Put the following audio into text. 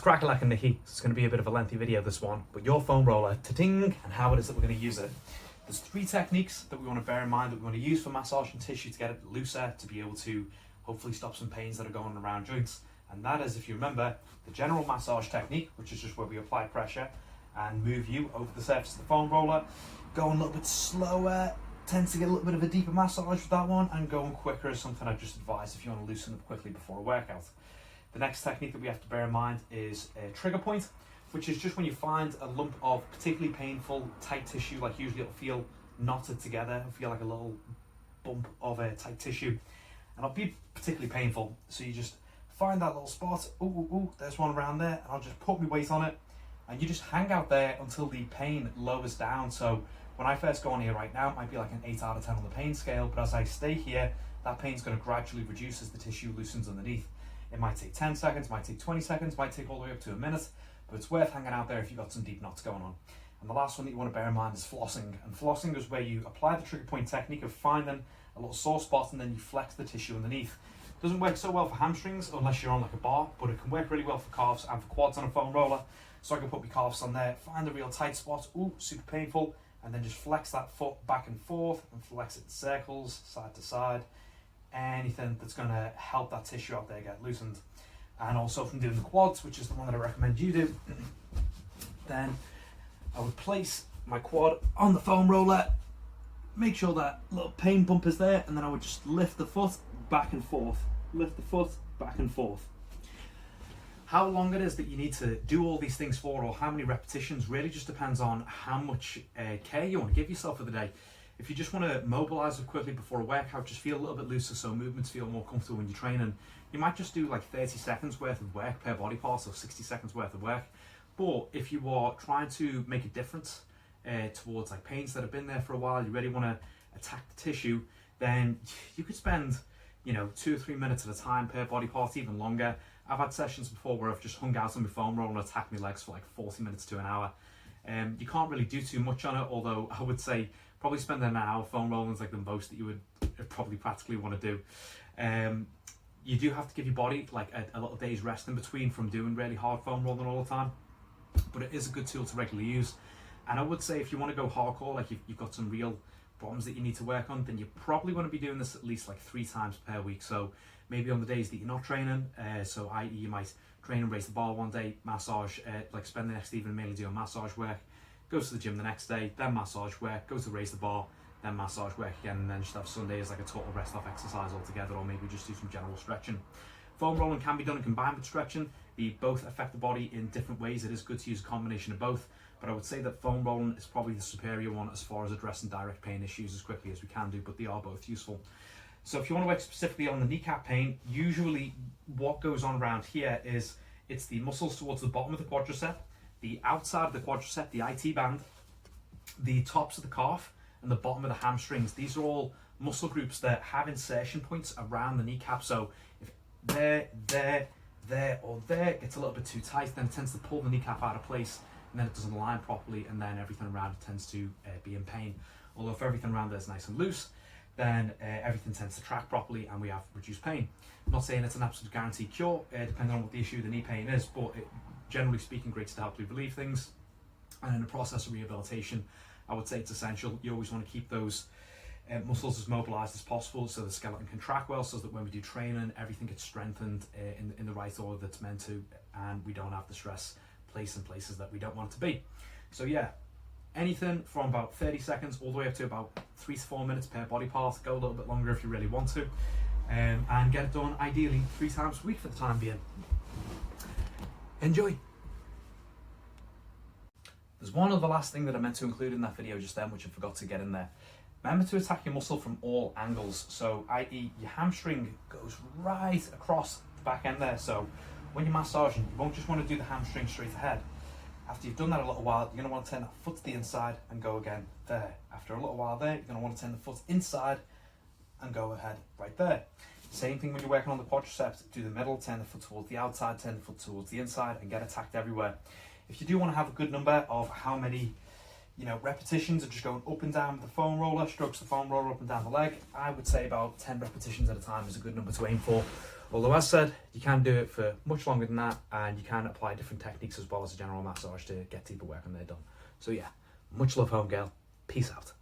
Crack-a-lack and Nicky. It's going to be a bit of a lengthy video, this one, but your foam roller, ta-ting, and how it is that we're going to use it. There's 3 techniques that we want to bear in mind that we want to use for massaging tissue to get it looser, to be able to hopefully stop some pains that are going around joints. And that is, if you remember, the general massage technique, which is just where we apply pressure and move you over the surface of the foam roller. Going a little bit slower, tends to get a little bit of a deeper massage with that one, and going quicker is something I just advise if you want to loosen up quickly before a workout. The next technique that we have to bear in mind is a trigger point, which is just when you find a lump of particularly painful tight tissue, like usually it'll feel knotted together, it'll feel like a little bump of tight tissue, and it'll be particularly painful. So you just find that little spot, ooh, there's one around there, and I'll just put my weight on it, and you just hang out there until the pain lowers down. So when I first go on here right now, it might be like an 8 out of 10 on the pain scale, but as I stay here, that pain's going to gradually reduce as the tissue loosens underneath. It might take 10 seconds, might take 20 seconds, might take all the way up to a minute, but it's worth hanging out there if you've got some deep knots going on. And the last one that you want to bear in mind is flossing. And flossing is where you apply the trigger point technique of finding a little sore spot and then you flex the tissue underneath. It doesn't work so well for hamstrings unless you're on like a bar, but it can work really well for calves and for quads on a foam roller. So I can put my calves on there, find a real tight spot, ooh, super painful, and then just flex that foot back and forth and flex it in circles, side to side. Anything that's going to help that tissue out there get loosened. And also from doing the quads, which is the one that I recommend you do, then I would place my quad on the foam roller, make sure that little pain bump is there, and then I would just lift the foot back and forth, lift the foot back and forth. How long it is that you need to do all these things for, or how many repetitions, really just depends on how much care you want to give yourself for the day. If you just want to mobilize it quickly before a workout, just feel a little bit looser so movements feel more comfortable when you're training, you might just do like 30 seconds worth of work per body part, or 60 seconds worth of work. But if you are trying to make a difference towards like pains that have been there for a while, you really want to attack the tissue, then you could spend 2 or 3 minutes at a time per body part, even longer. I've had sessions before where I've just hung out on my foam roller and attacked my legs for like 40 minutes to an hour. You can't really do too much on it, although I would say probably spending an hour foam rolling is like the most that you would probably practically want to do. You do have to give your body like a little day's rest in between from doing really hard foam rolling all the time, but it is a good tool to regularly use. And I would say if you want to go hardcore, like you've got some real problems that you need to work on, then you probably want to be doing this at least like 3 times per week. So maybe on the days that you're not training, so i.e. you might train and raise the bar one day, massage, like spend the next evening mainly doing massage work, go to the gym the next day, then massage work, go to raise the bar, then massage work again, and then just have Sunday as like a total rest off exercise altogether, or maybe just do some general stretching. Foam rolling can be done and combined with stretching. They both affect the body in different ways. It is good to use a combination of both, but I would say that foam rolling is probably the superior one as far as addressing direct pain issues as quickly as we can do, but they are both useful. So if you want to work specifically on the kneecap pain, usually what goes on around here is it's the muscles towards the bottom of the quadricep, the outside of the quadricep, the IT band, the tops of the calf, and the bottom of the hamstrings. These are all muscle groups that have insertion points around the kneecap. So if there, or there gets a little bit too tight, then it tends to pull the kneecap out of place, and then it doesn't align properly, and then everything around it tends to be in pain. Although if everything around there is nice and loose, then everything tends to track properly and we have reduced pain. I'm not saying it's an absolute guaranteed cure, depending on what the issue of the knee pain is, but generally speaking, great to help you relieve things. And in the process of rehabilitation, I would say it's essential. You always want to keep those muscles as mobilized as possible so the skeleton can track well, so that when we do training, everything gets strengthened in the right order that's meant to, and we don't have the stress placed in places that we don't want it to be. So yeah, anything from about 30 seconds all the way up to about 3 to 4 minutes per body part. Go a little bit longer if you really want to, and get it done ideally 3 times a week for the time being. Enjoy. There's one other last thing that I meant to include in that video just then, which I forgot to get in there. Remember to attack your muscle from all angles. So i.e. your hamstring goes right across the back end there. So when you're massaging, you won't just want to do the hamstring straight ahead. After you've done that a little while, you're going to want to turn that foot to the inside and go again there. After a little while there, you're going to want to turn the foot inside and go ahead right there. Same thing when you're working on the quadriceps. Do the middle, turn the foot towards the outside, turn the foot towards the inside, and get attacked everywhere. If you do want to have a good number of how many repetitions of just going up and down with the foam roller, strokes the foam roller up and down the leg, I would say about 10 repetitions at a time is a good number to aim for. Although as said, you can do it for much longer than that, and you can apply different techniques as well as a general massage to get deeper work when they're done. So yeah, much love, home girl. Peace out.